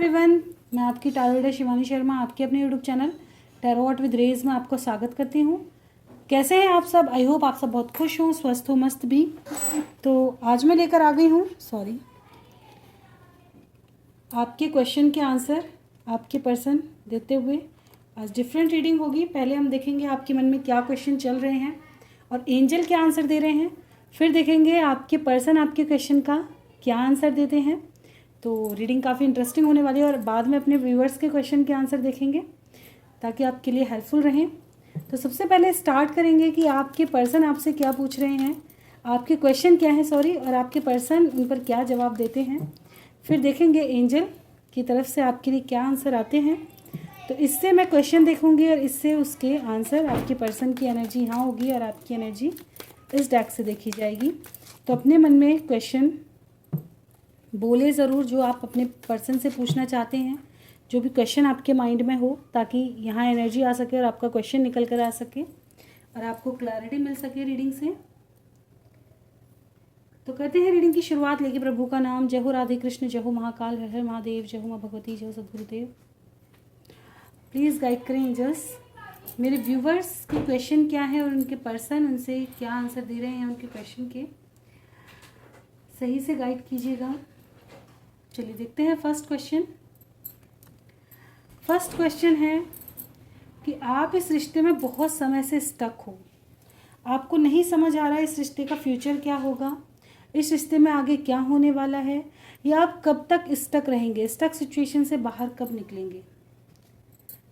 Everyone, मैं आपकी tarot reader Shivani Sharma आपके अपने यूट्यूब चैनल टैरोट विद रेज में आपको स्वागत करती हूँ। कैसे हैं आप सब? आई होप आप सब बहुत खुश हों, स्वस्थ हो, मस्त भी। तो आज मैं लेकर आ गई हूँ आपके क्वेश्चन के आंसर आपके पर्सन देते हुए। आज डिफरेंट रीडिंग होगी। पहले हम देखेंगे आपके मन में क्या क्वेश्चन चल रहे हैं और एंजल क्या आंसर दे रहे हैं। फिर देखेंगे आपके पर्सन आपके क्वेश्चन का क्या आंसर देते हैं। तो रीडिंग काफ़ी इंटरेस्टिंग होने वाली है और बाद में अपने व्यूअर्स के क्वेश्चन के आंसर देखेंगे ताकि आपके लिए हेल्पफुल रहें। तो सबसे पहले स्टार्ट करेंगे कि आपके पर्सन आपसे क्या पूछ रहे हैं, आपके क्वेश्चन क्या है और आपके पर्सन उन पर क्या जवाब देते हैं। फिर देखेंगे एंजल की तरफ से आपके लिए क्या आंसर आते हैं। तो इससे मैं क्वेश्चन देखूंगी और इससे उसके आंसर, आपके पर्सन की एनर्जी यहाँ होगी और आपकी एनर्जी इस डेक से देखी जाएगी। तो अपने मन में क्वेश्चन बोले ज़रूर जो आप अपने पर्सन से पूछना चाहते हैं, जो भी क्वेश्चन आपके माइंड में हो, ताकि यहाँ एनर्जी आ सके और आपका क्वेश्चन निकल कर आ सके और आपको क्लैरिटी मिल सके रीडिंग से। तो करते हैं रीडिंग की शुरुआत। लेके प्रभु का नाम। जय हो राधे कृष्ण, जय हो महाकाल, हर हर महादेव, जय हो माँ भगवती, जय हो सद्गुरुदेव। प्लीज़ गाइड करें एंजल्स। मेरे व्यूवर्स के क्वेश्चन क्या है और उनके पर्सन उनसे क्या आंसर दे रहे हैं उनके क्वेश्चन के, सही से गाइड कीजिएगा। चलिए देखते हैं फर्स्ट क्वेश्चन है कि आप इस रिश्ते में बहुत समय से स्टक हो। आपको नहीं समझ आ रहा है इस रिश्ते का फ्यूचर क्या होगा, इस रिश्ते में आगे क्या होने वाला है, या आप कब तक स्टक रहेंगे, स्टक सिचुएशन से बाहर कब निकलेंगे।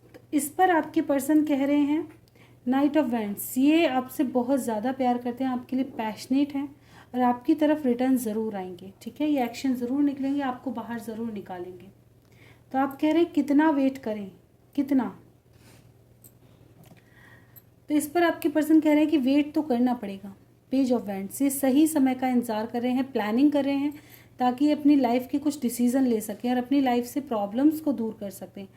तो इस पर आपके पर्सन कह रहे हैं नाइट ऑफ वैंड्स। ये आपसे बहुत ज़्यादा प्यार करते हैं, आपके लिए पैशनेट हैं और आपकी तरफ रिटर्न ज़रूर आएंगे। ठीक है, ये एक्शन ज़रूर निकलेंगे, आपको बाहर ज़रूर निकालेंगे। तो आप कह रहे हैं कितना वेट करें, कितना। तो इस पर आपके पर्सन कह रहे हैं कि वेट तो करना पड़ेगा। पेज ऑफ वैंड्स, ये सही समय का इंतज़ार कर रहे हैं, प्लानिंग कर रहे हैं ताकि अपनी लाइफ के कुछ डिसीज़न ले सकें और अपनी लाइफ से प्रॉब्लम्स को दूर कर सकें।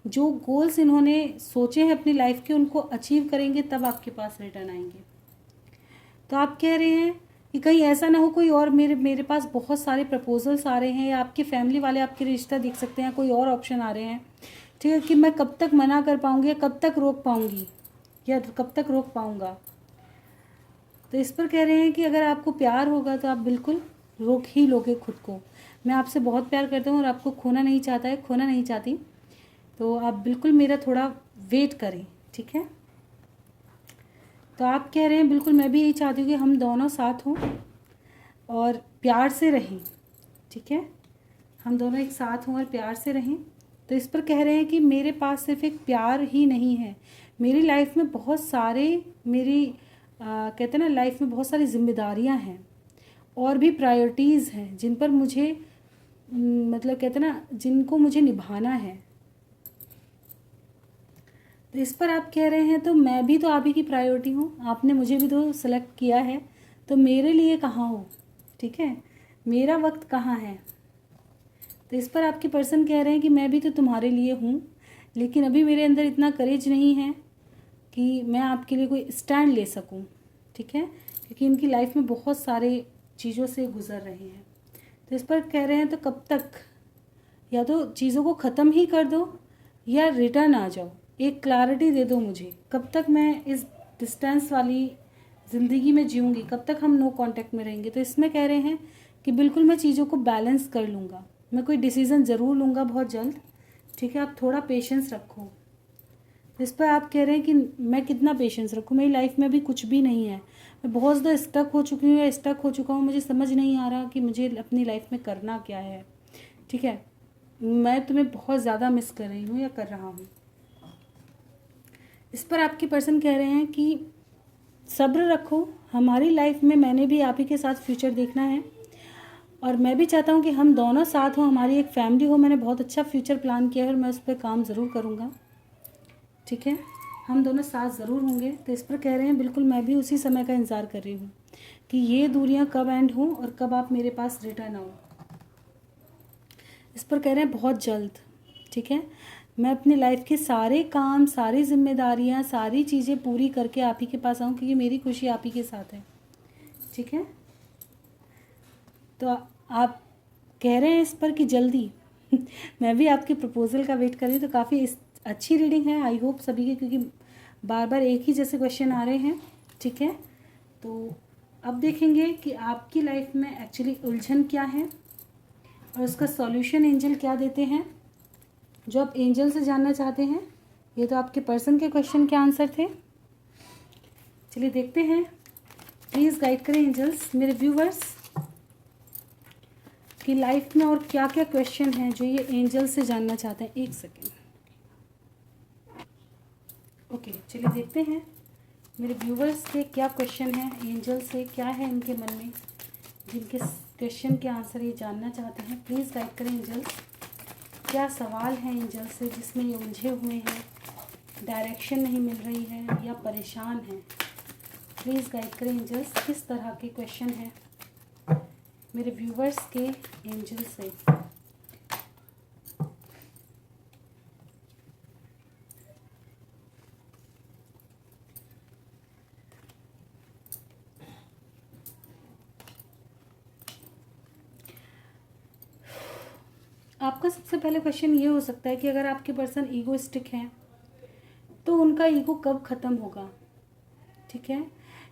जो गोल्स इन्होंने सोचे हैं अपनी लाइफ के, उनको अचीव करेंगे तब आपके पास रिटर्न आएंगे। तो आप कह रहे हैं कि कहीं ऐसा ना हो कोई और मेरे पास बहुत सारे प्रपोजल्स आ रहे हैं, या आपके फैमिली वाले आपके रिश्ता देख सकते हैं, कोई और ऑप्शन आ रहे हैं। ठीक है, कि मैं कब तक मना कर पाऊँगी या कब तक रोक पाऊँगी या कब तक रोक पाऊँगा। तो इस पर कह रहे हैं कि अगर आपको प्यार होगा तो आप बिल्कुल रोक ही लोगे खुद को। मैं आपसे बहुत प्यार करता हूँ और आपको खोना नहीं चाहती, तो आप बिल्कुल मेरा थोड़ा वेट करें। ठीक है, तो आप कह रहे हैं बिल्कुल मैं भी यही चाहती हूँ कि हम दोनों साथ हों और प्यार से रहें। ठीक है, हम दोनों एक साथ हों और प्यार से रहें। तो इस पर कह रहे हैं कि मेरे पास सिर्फ एक प्यार ही नहीं है, मेरी लाइफ में बहुत सारे कहते हैं ना, लाइफ में बहुत सारी जिम्मेदारियां हैं और भी प्रायोरिटीज़ हैं जिन पर मुझे मतलब कहते हैं ना, जिनको मुझे निभाना है। तो इस पर आप कह रहे हैं तो मैं भी तो आप ही की प्रायोरिटी हूँ, आपने मुझे भी तो सेलेक्ट किया है, तो मेरे लिए कहाँ हो। ठीक है, मेरा वक्त कहाँ है। तो इस पर आपके पर्सन कह रहे हैं कि मैं भी तो तुम्हारे लिए हूँ, लेकिन अभी मेरे अंदर इतना करेज नहीं है कि मैं आपके लिए कोई स्टैंड ले सकूं। ठीक है, क्योंकि इनकी लाइफ में बहुत सारे चीज़ों से गुजर रहे हैं। तो इस पर कह रहे हैं तो कब तक, या तो चीज़ों को ख़त्म ही कर दो या रिटर्न आ जाओ, एक क्लैरिटी दे दो मुझे, कब तक मैं इस डिस्टेंस वाली ज़िंदगी में जीऊँगी, कब तक हम नो कांटेक्ट में रहेंगे। तो इसमें कह रहे हैं कि बिल्कुल मैं चीज़ों को बैलेंस कर लूँगा, मैं कोई डिसीज़न ज़रूर लूँगा बहुत जल्द। ठीक है, आप थोड़ा पेशेंस रखो। इस पर आप कह रहे हैं कि मैं कितना पेशेंस रखूँ, मेरी लाइफ में अभी कुछ भी नहीं है, मैं बहुत ज़्यादा स्टक हो चुकी हूँ या स्टक हो चुका हूँ, मुझे समझ नहीं आ रहा कि मुझे अपनी लाइफ में करना क्या है। ठीक है, मैं तुम्हें बहुत ज़्यादा मिस कर रही हूँ या कर रहा हूँ। इस पर आपके पर्सन कह रहे हैं कि सब्र रखो, हमारी लाइफ में मैंने भी आप ही के साथ फ्यूचर देखना है और मैं भी चाहता हूँ कि हम दोनों साथ हों, हमारी एक फैमिली हो। मैंने बहुत अच्छा फ्यूचर प्लान किया है और मैं उस पर काम ज़रूर करूँगा। ठीक है, हम दोनों साथ ज़रूर होंगे। तो इस पर कह रहे हैं बिल्कुल मैं भी उसी समय का इंतज़ार कर रही हूँ कि ये दूरियां कब एंड हों और कब आप मेरे पास रिटर्न आओ। इस पर कह रहे हैं बहुत जल्द। ठीक है, मैं अपनी लाइफ के सारे काम, सारी जिम्मेदारियां, सारी चीज़ें पूरी करके आप ही के पास आऊँ, क्योंकि मेरी खुशी आप ही के साथ है। ठीक है, तो आप कह रहे हैं इस पर कि जल्दी, मैं भी आपके प्रपोजल का वेट कर रही हूँ। तो काफ़ी अच्छी रीडिंग है, आई होप सभी की, क्योंकि बार बार एक ही जैसे क्वेश्चन आ रहे हैं। ठीक है, तो अब देखेंगे कि आपकी लाइफ में एक्चुअली उलझन क्या है और उसका सॉल्यूशन एंजल क्या देते हैं, जो आप एंजल से जानना चाहते हैं। ये तो आपके पर्सन के क्वेश्चन के आंसर थे। चलिए देखते हैं, प्लीज़ गाइड करें एंजल्स मेरे व्यूवर्स की लाइफ में और क्या क्या क्वेश्चन हैं जो ये एंजल से जानना चाहते हैं। एक सेकेंड, ओके चलिए देखते हैं मेरे व्यूवर्स के क्या क्वेश्चन हैं, एंजल से क्या है इनके मन में, जिनके क्वेश्चन के आंसर ये जानना चाहते हैं। प्लीज़ गाइड करें एंजल्स, क्या सवाल है एंजल से जिसमें ये उलझे हुए हैं, डायरेक्शन नहीं मिल रही है या परेशान हैं। प्लीज़ गाइड करें एंजल्स, किस तरह के क्वेश्चन हैं मेरे व्यूवर्स के एंजल से। आपका सबसे पहले क्वेश्चन ये हो सकता है कि अगर आपके पर्सन ईगोइस्टिक हैं तो उनका ईगो कब ख़त्म होगा। ठीक है,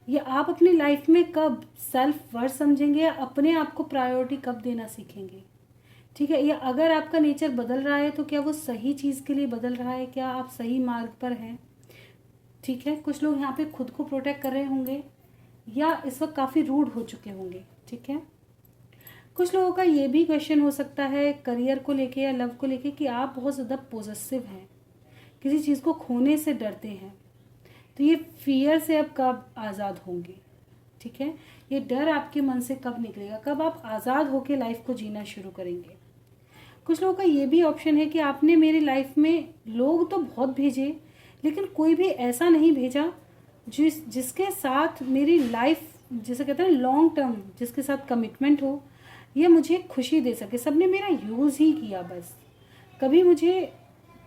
ये आप अपनी लाइफ में कब सेल्फ वर्थ समझेंगे या अपने आप को प्रायोरिटी कब देना सीखेंगे। ठीक है, या अगर आपका नेचर बदल रहा है तो क्या वो सही चीज़ के लिए बदल रहा है, क्या आप सही मार्ग पर हैं। ठीक है, कुछ लोग यहाँ पे खुद को प्रोटेक्ट कर रहे होंगे या इस वक्त काफ़ी रूड हो चुके होंगे। ठीक है, कुछ लोगों का ये भी क्वेश्चन हो सकता है करियर को लेके या लव को लेके कि आप बहुत ज़्यादा पॉजेसिव हैं, किसी चीज़ को खोने से डरते हैं। तो ये फियर से अब कब आज़ाद होंगे। ठीक है, ये डर आपके मन से कब निकलेगा, कब आप आज़ाद होकर लाइफ को जीना शुरू करेंगे। कुछ लोगों का ये भी ऑप्शन है कि आपने मेरी लाइफ में लोग तो बहुत भेजे लेकिन कोई भी ऐसा नहीं भेजा जिसके साथ मेरी लाइफ, जिसे कहते हैं लॉन्ग टर्म, जिसके साथ कमिटमेंट हो, ये मुझे खुशी दे सके। सबने मेरा यूज़ ही किया बस, कभी मुझे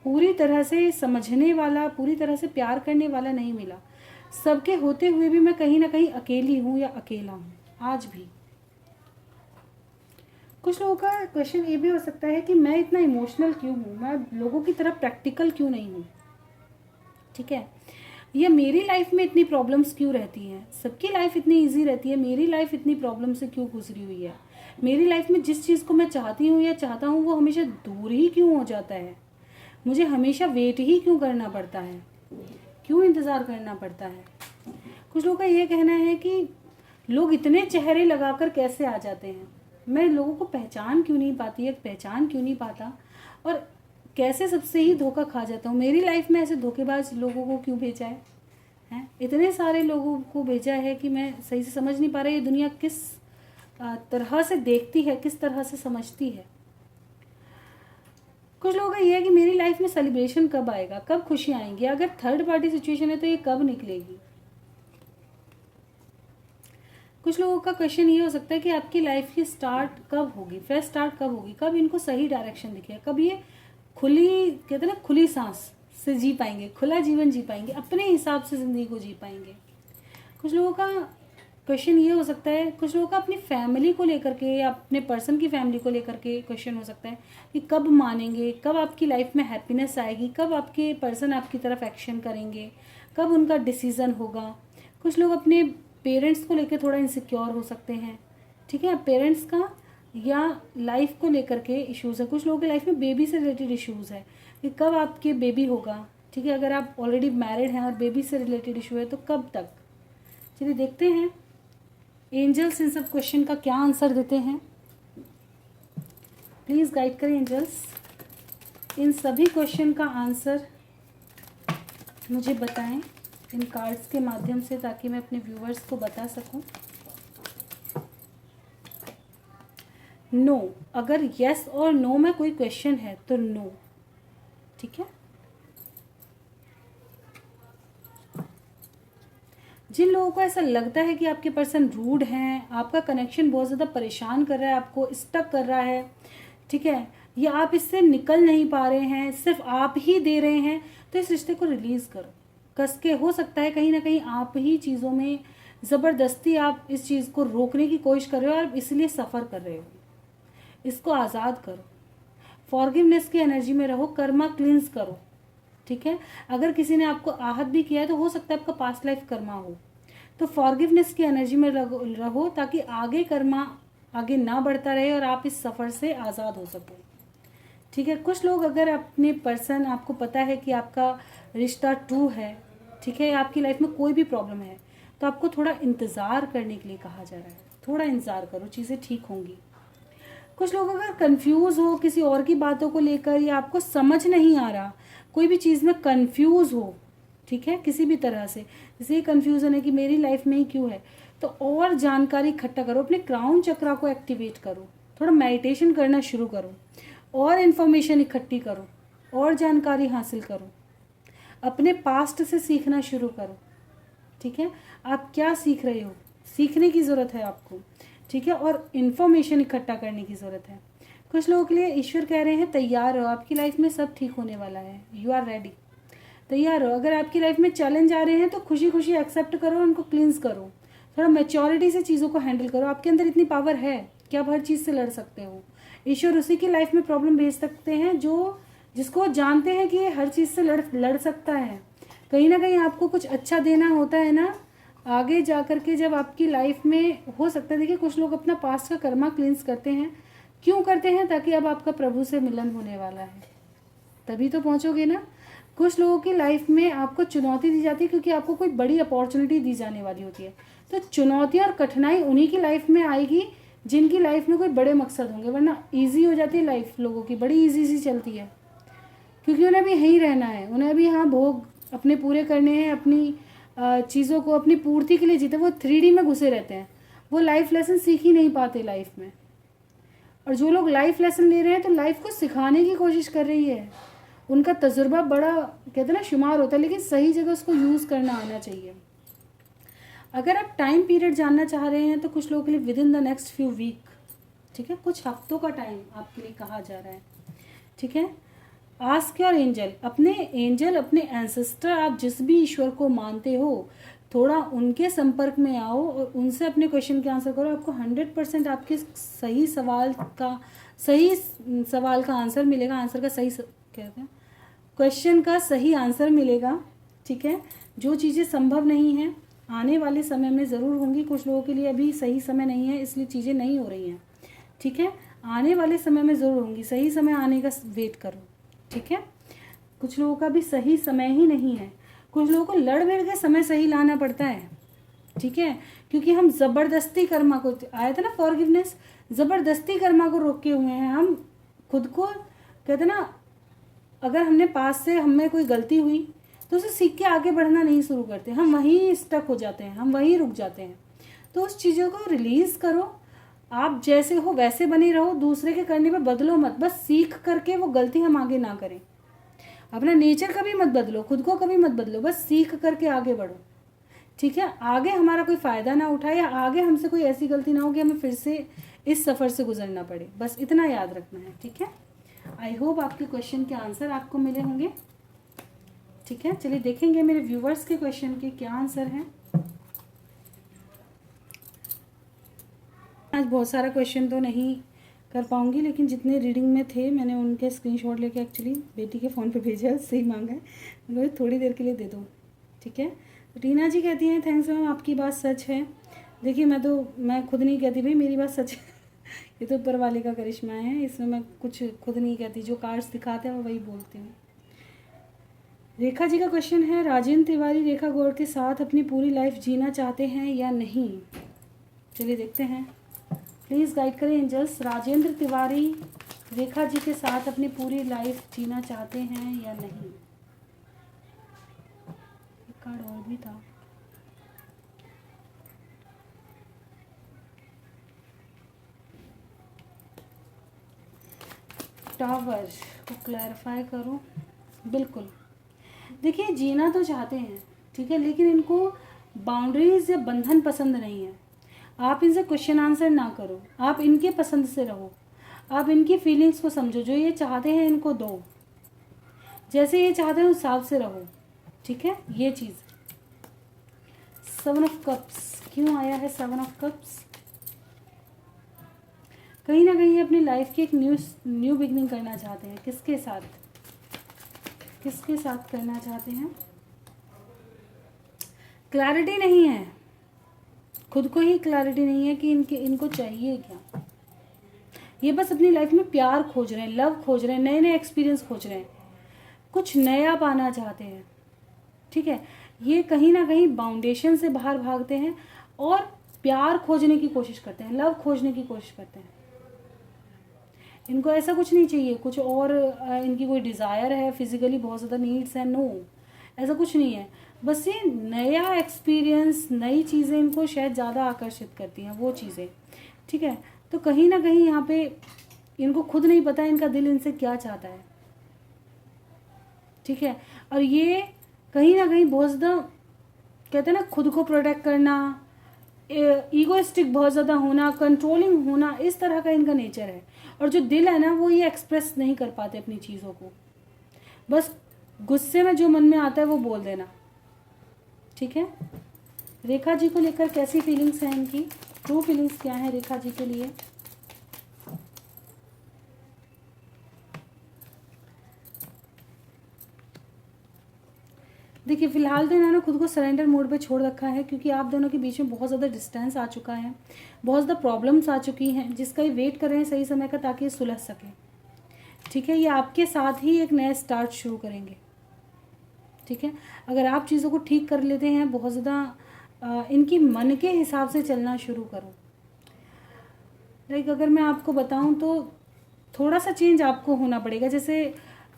पूरी तरह से समझने वाला, पूरी तरह से प्यार करने वाला नहीं मिला। सबके होते हुए भी मैं कहीं ना कहीं अकेली हूँ या अकेला हूँ आज भी। कुछ लोगों का क्वेश्चन ये भी हो सकता है कि मैं इतना इमोशनल क्यों हूँ, मैं लोगों की तरह प्रैक्टिकल क्यों नहीं हूँ। ठीक है, या मेरी लाइफ में इतनी प्रॉब्लम्स क्यों रहती हैं, सबकी लाइफ इतनी इजी रहती है, मेरी लाइफ इतनी प्रॉब्लम से क्यों गुजरी हुई है। मेरी लाइफ में जिस चीज़ को मैं चाहती हूँ या चाहता हूँ वो हमेशा दूर ही क्यों हो जाता है, मुझे हमेशा वेट ही क्यों करना पड़ता है, क्यों इंतज़ार करना पड़ता है। कुछ लोगों का ये कहना है कि लोग इतने चेहरे लगाकर कैसे आ जाते हैं, मैं लोगों को पहचान क्यों नहीं पाती, एक पहचान क्यों नहीं पाता, और कैसे सबसे ही धोखा खा जाता हूँ। मेरी लाइफ में ऐसे धोखेबाज लोगों को क्यों भेजा है, हैं इतने सारे लोगों को भेजा है कि मैं सही से समझ नहीं पा रही ये दुनिया किस तरह से देखती है, किस तरह से समझती है। कुछ लोगों का ये है कि मेरी लाइफ में सेलिब्रेशन कब आएगा, कब खुशी आएंगी, अगर थर्ड पार्टी सिचुएशन है तो ये कब निकलेगी। कुछ लोगों का क्वेश्चन ये हो सकता है कि आपकी लाइफ की स्टार्ट कब होगी, फ्रेश स्टार्ट कब होगी, कब इनको सही डायरेक्शन दिखेगा, कब ये खुली, कहते हैं ना, खुली सांस से जी पाएंगे, खुला जीवन जी पाएंगे, अपने हिसाब से ज़िंदगी को जी पाएंगे। कुछ लोगों का क्वेश्चन ये हो सकता है, कुछ लोगों का अपनी फैमिली को लेकर के या अपने पर्सन की फैमिली को लेकर के क्वेश्चन हो सकता है कि कब मानेंगे, कब आपकी लाइफ में हैप्पीनेस आएगी, कब आपके पर्सन आपकी तरफ एक्शन करेंगे, कब उनका डिसीज़न होगा। कुछ लोग अपने पेरेंट्स को लेकर थोड़ा इनसिक्योर हो सकते हैं। ठीक है, पेरेंट्स का या लाइफ को लेकर के इश्यूज़ है। कुछ लोगों की लाइफ में बेबी से रिलेटेड इश्यूज़ है कि कब आपके बेबी होगा। ठीक है, अगर आप ऑलरेडी मैरिड हैं और बेबी से रिलेटेड इशू है तो कब तक। चलिए देखते हैं एंजल्स इन सब क्वेश्चन का क्या आंसर देते हैं। प्लीज़ गाइड करें एंजल्स, इन सभी क्वेश्चन का आंसर मुझे बताएं इन कार्ड्स के माध्यम से, ताकि मैं अपने व्यूवर्स को बता सकूं। नो, अगर यस और नो में कोई क्वेश्चन है तो नो। ठीक है, जिन लोगों को ऐसा लगता है कि आपके पर्सन रूड हैं, आपका कनेक्शन बहुत ज़्यादा परेशान कर रहा है, आपको स्टक कर रहा है, ठीक है, या आप इससे निकल नहीं पा रहे हैं, सिर्फ आप ही दे रहे हैं, तो इस रिश्ते को रिलीज़ करो कस के। हो सकता है कहीं ना कहीं आप ही चीज़ों में ज़बरदस्ती आप इस चीज़ को रोकने की कोशिश कर रहे हो और इसलिए सफ़र कर रहे हो। इसको आज़ाद करो। फॉरगिवनेस की एनर्जी में रहो, कर्मा क्लींस करो, ठीक है। अगर किसी ने आपको आहत भी किया है तो हो सकता है आपका पास्ट लाइफ कर्मा हो, तो फॉरगिवनेस की एनर्जी में रहो ताकि आगे कर्मा आगे ना बढ़ता रहे और आप इस सफ़र से आज़ाद हो सको, ठीक है। कुछ लोग, अगर अपने पर्सन, आपको पता है कि आपका रिश्ता ट्रू है, ठीक है, आपकी लाइफ में कोई भी प्रॉब्लम है, तो आपको थोड़ा इंतज़ार करने के लिए कहा जा रहा है, थोड़ा इंतज़ार करो, चीज़ें ठीक होंगी। कुछ लोग अगर कंफ्यूज हो किसी और की बातों को लेकर, या आपको समझ नहीं आ रहा, कोई भी चीज़ में कंफ्यूज हो, ठीक है, किसी भी तरह से, जैसे ये कन्फ्यूज़न है कि मेरी लाइफ में ही क्यों है, तो और जानकारी इकट्ठा करो, अपने क्राउन चक्रा को एक्टिवेट करो, थोड़ा मेडिटेशन करना शुरू करो, और इन्फॉर्मेशन इकट्ठी करो, और जानकारी हासिल करो, अपने पास्ट से सीखना शुरू करो, ठीक है। आप क्या सीख रहे हो, सीखने की ज़रूरत है आपको, ठीक है, और इन्फॉर्मेशन इकट्ठा करने की ज़रूरत है। कुछ लोगों के लिए ईश्वर कह रहे हैं तैयार हो, आपकी लाइफ में सब ठीक होने वाला है, यू आर रेडी, तैयार हो। अगर आपकी लाइफ में चैलेंज आ रहे हैं तो खुशी खुशी एक्सेप्ट करो, उनको क्लींस करो, थोड़ा मैच्योरिटी से चीज़ों को हैंडल करो। आपके अंदर इतनी पावर है कि आप हर चीज़ से लड़ सकते हो। ईश्वर उसी की लाइफ में प्रॉब्लम भेज सकते हैं जो जिसको जानते हैं कि ये हर चीज़ से लड़ सकता है। कहीं ना कहीं आपको कुछ अच्छा देना होता है ना, आगे जा कर के जब आपकी लाइफ में हो सकता है। देखिए, कुछ लोग अपना पास्ट का कर्मा क्लींस करते हैं, क्यों करते हैं? ताकि अब आपका प्रभु से मिलन होने वाला है, तभी तो पहुंचोगे ना। कुछ लोगों की लाइफ में आपको चुनौती दी जाती है क्योंकि आपको कोई बड़ी अपॉर्चुनिटी दी जाने वाली होती है, तो चुनौती और कठिनाई उन्हीं की लाइफ में आएगी जिनकी लाइफ में कोई बड़े मकसद होंगे, वरना ईजी हो जाती है लाइफ लोगों की, बड़ी ईजी सी चलती है, क्योंकि उन्हें भी यहीं रहना है, उन्हें भी यहाँ भोग अपने पूरे करने हैं, अपनी चीज़ों को अपनी पूर्ति के लिए जीते। वो 3D में घुसे रहते हैं, वो लाइफ लेसन सीख ही नहीं पाते लाइफ में। और जो लोग लाइफ लेसन ले रहे हैं तो लाइफ को सिखाने की कोशिश कर रही है, उनका तजुर्बा बड़ा, कहते हैं ना, शुमार होता है, लेकिन सही जगह उसको यूज़ करना आना चाहिए। अगर आप टाइम पीरियड जानना चाह रहे हैं तो कुछ लोगों के लिए within the next few week, ठीक है, कुछ हफ्तों का टाइम आपके लिए कहा जा रहा है, ठीक है। आस्क योर एंजल, अपने एंसेस्टर, आप जिस भी ईश्वर को मानते हो, थोड़ा उनके संपर्क में आओ और उनसे अपने क्वेश्चन के आंसर करो। आपको 100% आपके सही सवाल का आंसर मिलेगा, आंसर का सही कहते हैं, क्वेश्चन का सही आंसर मिलेगा, ठीक है। जो चीज़ें संभव नहीं हैं आने वाले समय में ज़रूर होंगी। कुछ लोगों के लिए अभी सही समय नहीं है, इसलिए चीज़ें नहीं हो रही हैं, ठीक है। आने वाले समय में ज़रूर होंगी, सही समय आने का वेट करो, ठीक है। कुछ लोगों का भी सही समय ही नहीं है, कुछ लोगों को लड़ भिड़ के समय सही लाना पड़ता है, ठीक है, क्योंकि हम ज़बरदस्ती कर्मा को, आया था ना फॉरगिवनेस, ज़बरदस्ती कर्मा को रोके हुए हैं। हम खुद को, कहते ना, अगर हमने पास से हमें कोई गलती हुई तो उसे सीख के आगे बढ़ना नहीं शुरू करते, हम वहीं स्टक हो जाते हैं, हम वहीं रुक जाते हैं। तो उस चीज़ों को रिलीज़ करो, आप जैसे हो वैसे बने रहो, दूसरे के करने पे बदलो मत, बस सीख करके वो गलती हम आगे ना करें। अपना नेचर कभी मत बदलो, खुद को कभी मत बदलो, बस सीख करके आगे बढ़ो, ठीक है। आगे हमारा कोई फ़ायदा ना उठाए, या आगे हमसे कोई ऐसी गलती ना हो कि हमें फिर से इस सफ़र से गुजरना पड़े, बस इतना याद रखना है, ठीक है। आई होप आपके क्वेश्चन के आंसर आपको मिले होंगे, ठीक है। चलिए देखेंगे मेरे व्यूवर्स के क्वेश्चन के क्या आंसर हैं। आज बहुत सारा क्वेश्चन तो नहीं कर पाऊंगी, लेकिन जितने रीडिंग में थे मैंने उनके स्क्रीनशॉट लेके एक्चुअली बेटी के फ़ोन पे भेजा है, उससे ही मांगा है, मुझे थोड़ी देर के लिए दे दो, ठीक है। तो टीना जी कहती हैं, थैंक्स मैम, आपकी बात सच है। देखिए, मैं खुद नहीं कहती भाई मेरी बात सच है ये तो ऊपर वाले का करिश्मा है, इसमें मैं कुछ खुद नहीं कहती, जो कार्ड्स दिखाते हैं मैं वही बोलती हूँ। रेखा जी का क्वेश्चन है, राजेंद्र तिवारी रेखा गौड़ के साथ अपनी पूरी लाइफ जीना चाहते हैं या नहीं? चलिए देखते हैं, प्लीज़ गाइड करें एंजल्स। राजेंद्र तिवारी रेखा जी के साथ अपनी पूरी लाइफ जीना चाहते हैं या नहीं? एक कार्ड और भी था, टावर को क्लैरिफाई करो। बिल्कुल, देखिए, जीना तो चाहते हैं, ठीक है, लेकिन इनको बाउंड्रीज या बंधन पसंद नहीं है। आप इनसे क्वेश्चन आंसर ना करो, आप इनके पसंद से रहो, आप इनकी फीलिंग्स को समझो, जो ये चाहते हैं इनको दो, जैसे ये चाहते हैं उस हिसाब से रहो, ठीक है। ये चीज़ 7 ऑफ कप्स क्यों आया है? 7 ऑफ कप्स, कहीं ना कहीं अपनी लाइफ की एक न्यू बिगनिंग करना चाहते हैं। किसके साथ, किसके साथ करना चाहते हैं? क्लैरिटी नहीं है, खुद को ही क्लैरिटी नहीं है कि इनको चाहिए क्या। ये बस अपनी लाइफ में प्यार खोज रहे हैं, लव खोज रहे हैं, नए नए एक्सपीरियंस खोज रहे हैं, कुछ नया पाना चाहते हैं। ठीक है, ये कहीं ना कहीं बाउंडेशन से बाहर भागते हैं और प्यार खोजने की कोशिश करते हैं, लव खोजने की कोशिश करते हैं। इनको ऐसा कुछ नहीं चाहिए कुछ और, इनकी कोई डिज़ायर है, फिजिकली बहुत ज़्यादा नीड्स है, नो, ऐसा कुछ नहीं है। बस ये नया एक्सपीरियंस, नई चीज़ें इनको शायद ज़्यादा आकर्षित करती हैं, वो चीज़ें। ठीक है, तो कहीं ना कहीं यहाँ पे इनको खुद नहीं पता इनका दिल इनसे क्या चाहता है। ठीक है, और ये कहीं ना कहीं बहुत ज़्यादा कहते हैं ना, खुद को प्रोटेक्ट करना, ईगोइस्टिक बहुत ज़्यादा होना, कंट्रोलिंग होना, इस तरह का इनका नेचर है। और जो दिल है ना, वो ये एक्सप्रेस नहीं कर पाते अपनी चीज़ों को, बस गुस्से में जो मन में आता है वो बोल देना। ठीक है, रेखा जी को लेकर कैसी फीलिंग्स हैं इनकी, ट्रू फीलिंग्स क्या है रेखा जी के लिए? देखिए, फिलहाल तो इन्होंने खुद को सरेंडर मोड पे छोड़ रखा है, क्योंकि आप दोनों के बीच में बहुत ज़्यादा डिस्टेंस आ चुका है, बहुत ज़्यादा प्रॉब्लम्स आ चुकी हैं, जिसका ये वेट कर रहे हैं सही समय का, ताकि ये सुलझ सके। ठीक है, ये आपके साथ ही एक नया स्टार्ट शुरू करेंगे। ठीक है, अगर आप चीज़ों को ठीक कर लेते हैं, बहुत ज़्यादा इनकी मन के हिसाब से चलना शुरू करो। लाइक अगर मैं आपको बताऊं तो थोड़ा सा चेंज आपको होना पड़ेगा। जैसे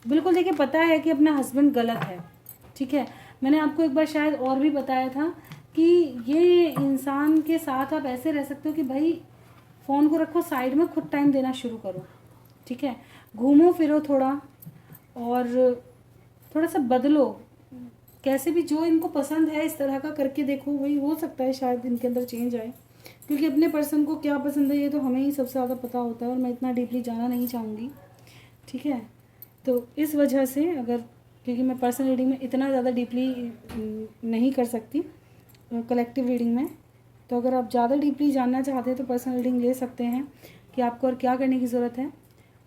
बिल्कुल देखिए, पता है कि अपना हस्बैंड गलत है, ठीक है, मैंने आपको एक बार शायद और भी बताया था कि ये इंसान के साथ आप ऐसे रह सकते हो कि भाई फ़ोन को रखो साइड में, खुद टाइम देना शुरू करो। ठीक है, घूमो फिरो थोड़ा, और थोड़ा सा बदलो, कैसे भी जो इनको पसंद है इस तरह का करके देखो, वही हो सकता है शायद इनके अंदर चेंज आए। क्योंकि अपने पर्सन को क्या पसंद है ये तो हमें ही सबसे ज़्यादा पता होता है, और मैं इतना डीपली जाना नहीं चाहूँगी। ठीक है, तो इस वजह से अगर, क्योंकि मैं पर्सनल रीडिंग में इतना ज़्यादा डीपली नहीं कर सकती कलेक्टिव रीडिंग में, तो अगर आप ज़्यादा डीपली जानना चाहते हैं तो पर्सनल रीडिंग ले सकते हैं कि आपको और क्या करने की ज़रूरत है।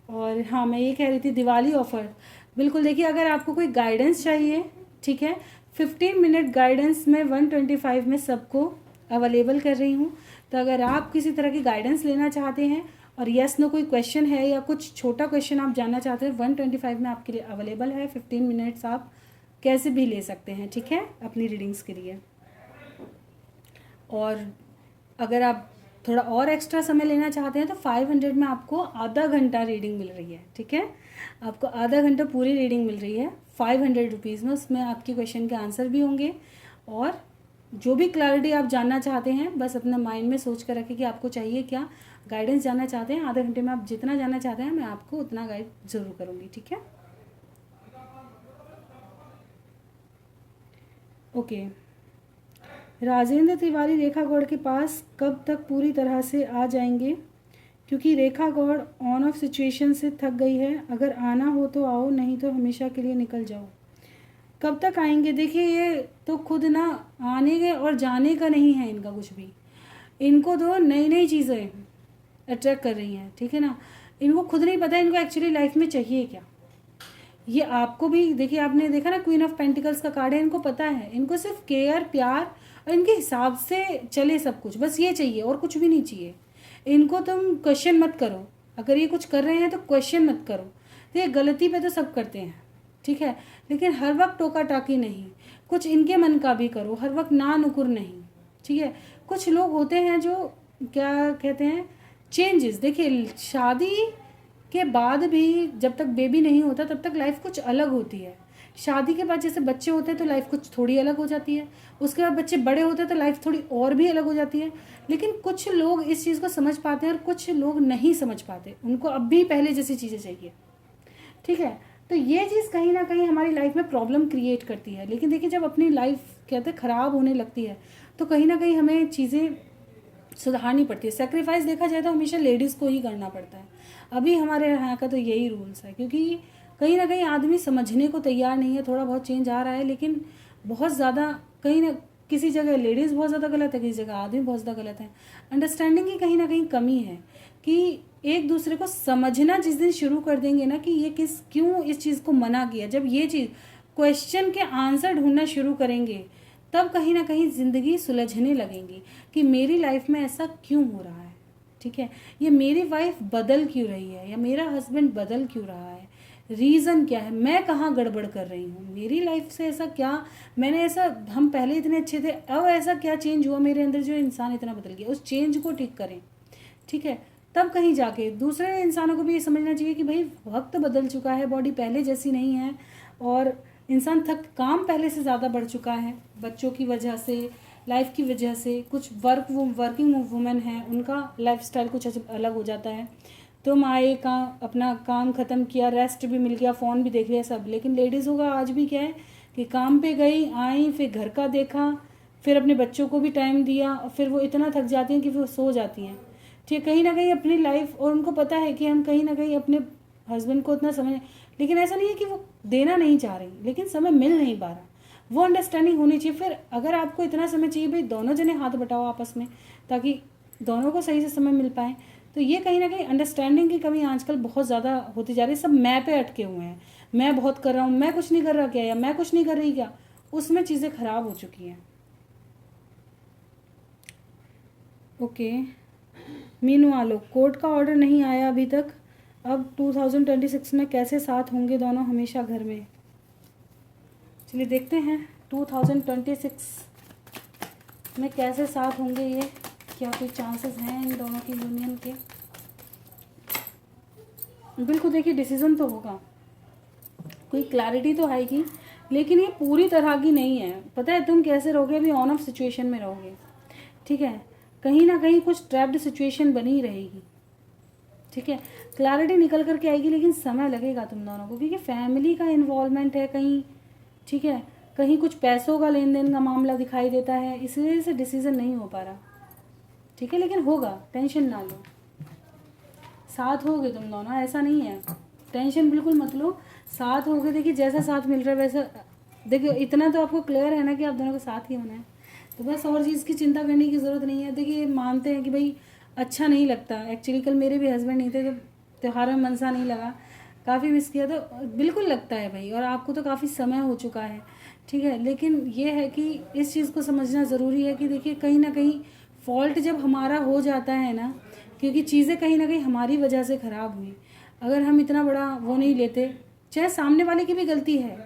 और हाँ, मैं ये कह रही थी दिवाली ऑफ़र, बिल्कुल देखिए, अगर आपको कोई गाइडेंस चाहिए, ठीक है, 15 मिनट गाइडेंस में 125 में सबको अवेलेबल कर रही हूँ। तो अगर आप किसी तरह की गाइडेंस लेना चाहते हैं और यस नो कोई क्वेश्चन है या कुछ छोटा क्वेश्चन आप जानना चाहते हैं, 125 में आपके लिए अवेलेबल है। 15 मिनट्स आप कैसे भी ले सकते हैं, ठीक है, अपनी रीडिंग्स के लिए। और अगर आप थोड़ा और एक्स्ट्रा समय लेना चाहते हैं तो 500 में आपको आधा घंटा रीडिंग मिल रही है। ठीक है, आपको आधा घंटा पूरी रीडिंग मिल रही है 500 रुपीज़ में। उसमें आपके क्वेश्चन के आंसर भी होंगे, और जो भी क्लैरिटी आप जानना चाहते हैं बस अपना माइंड में सोच कर रखें कि आपको चाहिए क्या, गाइडेंस जानना चाहते हैं, आधे घंटे में आप जितना जानना चाहते हैं मैं आपको उतना गाइड ज़रूर करूँगी। ठीक है, ओके। राजेंद्र तिवारी रेखा गौड़ के पास कब तक पूरी तरह से आ जाएंगे? क्योंकि रेखा गौड़ ऑन ऑफ सिचुएशन से थक गई है, अगर आना हो तो आओ, नहीं तो हमेशा के लिए निकल जाओ। कब तक आएंगे? देखिए, ये तो खुद ना आने के और जाने का नहीं है इनका कुछ भी, इनको तो नई नई चीज़ें अट्रैक्ट कर रही हैं। ठीक है ना, इनको खुद नहीं पता इनको एक्चुअली लाइफ में चाहिए क्या। ये आपको भी देखिए, आपने देखा ना क्वीन ऑफ पेंटिकल्स का कार्ड है, इनको पता है, इनको सिर्फ केयर, प्यार और इनके हिसाब से चले सब कुछ, बस ये चाहिए और कुछ भी नहीं चाहिए इनको। तुम क्वेश्चन मत करो, अगर ये कुछ कर रहे हैं तो क्वेश्चन मत करो। तो ये गलती पे तो सब करते हैं, ठीक है, लेकिन हर वक्त टोका टाकी नहीं, कुछ इनके मन का भी करो, हर वक्त ना नुकुर नहीं। ठीक है, कुछ लोग होते हैं जो क्या कहते हैं, चेंजेस। देखिए, शादी के बाद भी जब तक बेबी नहीं होता तब तक लाइफ कुछ अलग होती है। शादी के बाद जैसे बच्चे होते हैं तो लाइफ कुछ थोड़ी अलग हो जाती है, उसके बाद बच्चे बड़े होते हैं तो लाइफ थोड़ी और भी अलग हो जाती है। लेकिन कुछ लोग इस चीज़ को समझ पाते हैं और कुछ लोग नहीं समझ पाते, उनको अब भी पहले जैसी चीज़ें चाहिए। ठीक है, तो ये चीज़ कहीं ना कहीं हमारी लाइफ में प्रॉब्लम क्रिएट करती है। लेकिन देखिए, जब अपनी लाइफ कहते हैं ख़राब होने लगती है तो कहीं ना कहीं हमें चीज़ें सुधारनी पड़ती है। सेक्रीफाइस देखा जाए तो हमेशा लेडीज़ को ही करना पड़ता है, अभी हमारे यहाँ का तो यही रूल्स है। क्योंकि कहीं ना कहीं आदमी समझने को तैयार नहीं है, थोड़ा बहुत चेंज आ रहा है, लेकिन बहुत ज़्यादा कहीं ना किसी जगह लेडीज़ बहुत ज़्यादा गलत है, किसी जगह आदमी बहुत ज़्यादा गलत है। अंडरस्टैंडिंग की कहीं ना कहीं कमी है कि एक दूसरे को समझना जिस दिन शुरू कर देंगे ना कि ये क्यों इस चीज़ को मना किया, जब ये चीज़ क्वेश्चन के आंसर ढूंढना शुरू करेंगे, तब कहीं ना कहीं ज़िंदगी सुलझने लगेंगी कि मेरी लाइफ में ऐसा क्यों हो रहा है, ठीक है, ये मेरी वाइफ बदल क्यों रही है या मेरा हस्बैंड बदल क्यों रहा है, रीज़न क्या है, मैं कहाँ गड़बड़ कर रही हूँ, मेरी लाइफ से ऐसा क्या, मैंने ऐसा, हम पहले इतने अच्छे थे, अब ऐसा क्या चेंज हुआ मेरे अंदर जो इंसान इतना बदल गया, उस चेंज को ठीक करें, ठीक है। तब कहीं जाके दूसरे इंसानों को भी ये समझना चाहिए कि भाई वक्त बदल चुका है, बॉडी पहले जैसी नहीं है, और इंसान काम पहले से ज़्यादा बढ़ चुका है, बच्चों की वजह से, लाइफ की वजह से, कुछ वर्किंग वुमेन हैं उनका लाइफस्टाइल कुछ अलग हो जाता है, तुम आए अपना काम ख़त्म किया, रेस्ट भी मिल गया, फ़ोन भी देख लिया सब, लेकिन लेडीज़ों का आज भी क्या है कि काम पे गई, आई, फिर घर का देखा, फिर अपने बच्चों को भी टाइम दिया, और फिर वो इतना थक जाती हैं कि फिर सो जाती हैं, ठीक है, कहीं ना कहीं अपनी लाइफ, और उनको पता है कि हम कहीं ना कहीं अपने हस्बैंड को उतना समझ, लेकिन ऐसा नहीं है कि वो देना नहीं चाह रही, लेकिन समय मिल नहीं पा रहा, वो अंडरस्टैंडिंग होनी चाहिए। फिर अगर आपको इतना समय चाहिए भाई दोनों जने हाथ बटाओ आपस में, ताकि दोनों को सही से समय मिल पाए। तो ये कहीं ना कहीं अंडरस्टैंडिंग की कमी आजकल बहुत ज़्यादा होती जा रही है, सब मैं पे अटके हुए हैं, मैं बहुत कर रहा हूँ, मैं कुछ नहीं कर रहा क्या, या मैं कुछ नहीं कर रही क्या, उसमें चीज़ें खराब हो चुकी हैं। ओके, मीनू आलोक, कोर्ट का ऑर्डर नहीं आया अभी तक, अब 2026 में कैसे साथ होंगे दोनों हमेशा घर में। चलिए देखते हैं 2026 में कैसे साथ होंगे ये, क्या कोई चांसेस हैं इन दोनों की यूनियन के। बिल्कुल, देखिए डिसीज़न तो होगा, कोई क्लैरिटी तो आएगी, लेकिन ये पूरी तरह की नहीं है। पता है तुम कैसे रहोगे, अभी ऑन ऑफ सिचुएशन में रहोगे, ठीक है, कहीं ना कहीं कुछ ट्रैप्ड सिचुएशन बनी रहेगी, ठीक है, क्लैरिटी निकल करके आएगी, लेकिन समय लगेगा तुम दोनों को, क्योंकि फैमिली का इन्वॉल्वमेंट है कहीं, ठीक है, कहीं कुछ पैसों का लेन देन का मामला दिखाई देता है, इस वजह से डिसीज़न नहीं हो पा रहा, ठीक है, लेकिन होगा, टेंशन ना लो, साथ होगे तुम दोनों, ऐसा नहीं है, टेंशन बिल्कुल मत लो, साथ होगे। देखिए जैसा साथ मिल रहा है वैसा, देखिए इतना तो आपको क्लियर है ना कि आप दोनों को साथ ही होना है, तो बस और चीज़ की चिंता करने की ज़रूरत नहीं है। देखिए मानते हैं कि भाई अच्छा नहीं लगता, एक्चुअली कल मेरे भी हस्बैंड नहीं थे, जब त्यौहार में मन सा नहीं लगा, काफ़ी मिस किया, तो बिल्कुल लगता है भाई, और आपको तो काफ़ी समय हो चुका है, ठीक है, लेकिन ये है कि इस चीज़ को समझना ज़रूरी है कि देखिए कहीं ना कहीं फॉल्ट जब हमारा हो जाता है ना, क्योंकि चीज़ें कहीं ना कहीं हमारी वजह से ख़राब हुई, अगर हम इतना बड़ा वो नहीं लेते, चाहे सामने वाले की भी गलती है,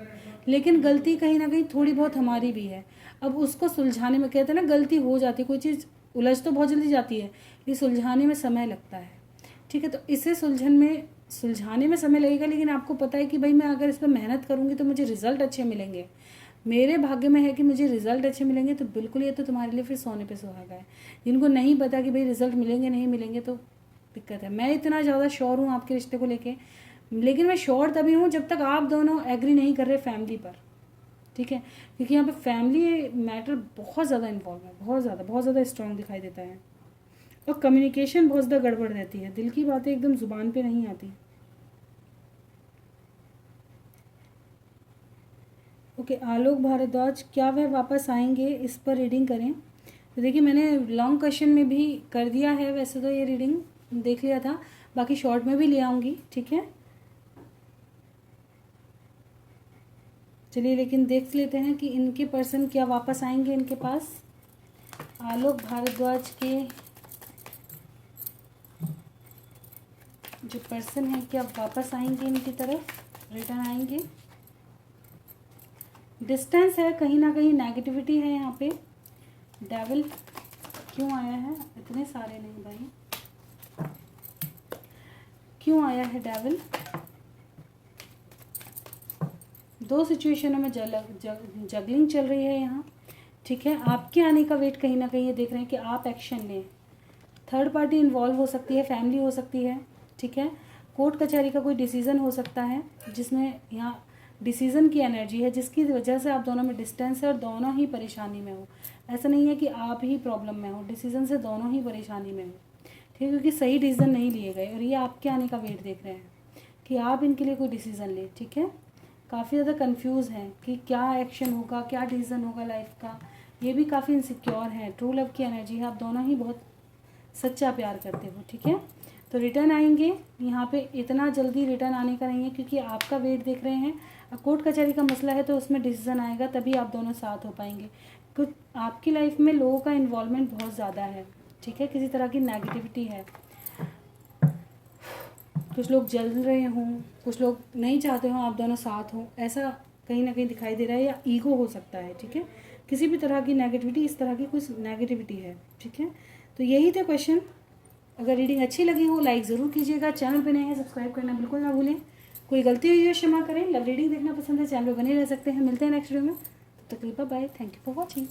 लेकिन गलती कहीं ना कहीं थोड़ी बहुत हमारी भी है, अब उसको सुलझाने में, कहते हैं ना गलती हो जाती है, कोई चीज़ उलझ तो बहुत जल्दी जाती है, ये सुलझाने में समय लगता है, ठीक है, तो इसे सुलझाने में समय लगेगा, लेकिन आपको पता है कि भाई मैं अगर इस पर मेहनत करूँगी तो मुझे रिजल्ट अच्छे मिलेंगे, मेरे भाग्य में है कि मुझे रिजल्ट अच्छे मिलेंगे, तो बिल्कुल ये तो तुम्हारे लिए फिर सोने पे सुहागा है। जिनको नहीं पता कि भाई रिजल्ट मिलेंगे नहीं मिलेंगे तो दिक्कत है। मैं इतना ज़्यादा श्योर हूँ आपके रिश्ते को लेके, लेकिन मैं श्योर तभी हूँ जब तक आप दोनों एग्री नहीं कर रहे फैमिली पर, ठीक है, क्योंकि यहाँ पे फैमिली मैटर बहुत ज़्यादा इन्वॉल्व है, बहुत ज़्यादा स्ट्रॉन्ग दिखाई देता है, और कम्युनिकेशन बहुत ज़्यादा गड़बड़ रहती है, दिल की बातें एकदम ज़ुबान पे नहीं आती। ओके, आलोक भारद्वाज, क्या वह वापस आएंगे, इस पर रीडिंग करें। तो देखिए मैंने लॉन्ग क्वेश्चन में भी कर दिया है, वैसे तो ये रीडिंग देख लिया था, बाकी शॉर्ट में भी ले आऊँगी, ठीक है। चलिए लेकिन देख लेते हैं कि इनके पर्सन क्या वापस आएंगे इनके पास, आलोक भारद्वाज के जो पर्सन है क्या वापस आएंगे इनकी तरफ, रिटर्न आएंगे। डिस्टेंस है, कहीं ना कहीं नेगेटिविटी है यहाँ पे। डेविल क्यों आया है, इतने सारे नहीं भाई, क्यों आया है डेविल। दो सिचुएशनों में जगलिंग चल रही है यहाँ, ठीक है, आपके आने का वेट कहीं ना कहीं ये देख रहे हैं कि आप एक्शन लें। थर्ड पार्टी इन्वॉल्व हो सकती है, फैमिली हो सकती है, ठीक है, कोर्ट कचहरी का कोई डिसीज़न हो सकता है जिसमें यहाँ डिसीज़न की एनर्जी है, जिसकी वजह से आप दोनों में डिस्टेंस है और दोनों ही परेशानी में हो। ऐसा नहीं है कि आप ही प्रॉब्लम में हो, डिसीज़न से दोनों ही परेशानी में हो, ठीक है, क्योंकि सही डिसीज़न नहीं लिए गए, और ये आपके आने का वेट देख रहे हैं कि आप इनके लिए कोई डिसीज़न लें, ठीक है। काफ़ी ज़्यादा कंफ्यूज हैं कि क्या एक्शन होगा, क्या डिसीज़न होगा लाइफ का, ये भी काफ़ी इनसिक्योर हैं। ट्रू लव की एनर्जी है, आप दोनों ही बहुत सच्चा प्यार करते हो, ठीक है। तो रिटर्न आएंगे, यहाँ पे इतना जल्दी रिटर्न आने का नहीं है क्योंकि आपका वेट देख रहे हैं। अब कोर्ट कचहरी का मसला है तो उसमें डिसीजन आएगा, तभी आप दोनों साथ हो पाएंगे। कुछ आपकी लाइफ में लोगों का इन्वॉल्वमेंट बहुत ज़्यादा है, ठीक है, किसी तरह की नेगेटिविटी है। कुछ लोग जल रहे हों, कुछ लोग नहीं चाहते हों आप दोनों साथ हों, ऐसा कहीं ना कहीं दिखाई दे रहा है, या ईगो हो सकता है, ठीक है, किसी भी तरह की नेगेटिविटी, इस तरह की कुछ नेगेटिविटी है, ठीक है। तो यही थे क्वेश्चन। अगर रीडिंग अच्छी लगी हो लाइक ज़रूर कीजिएगा, चैनल पे नए हैं सब्सक्राइब करना बिल्कुल ना भूलें। कोई गलती हुई है क्षमा करें। लव रीडिंग देखना पसंद है, चैनल पर बने रह सकते हैं। मिलते हैं नेक्स्ट वीडियो में, तब तक के लिए bye, thank you for watching.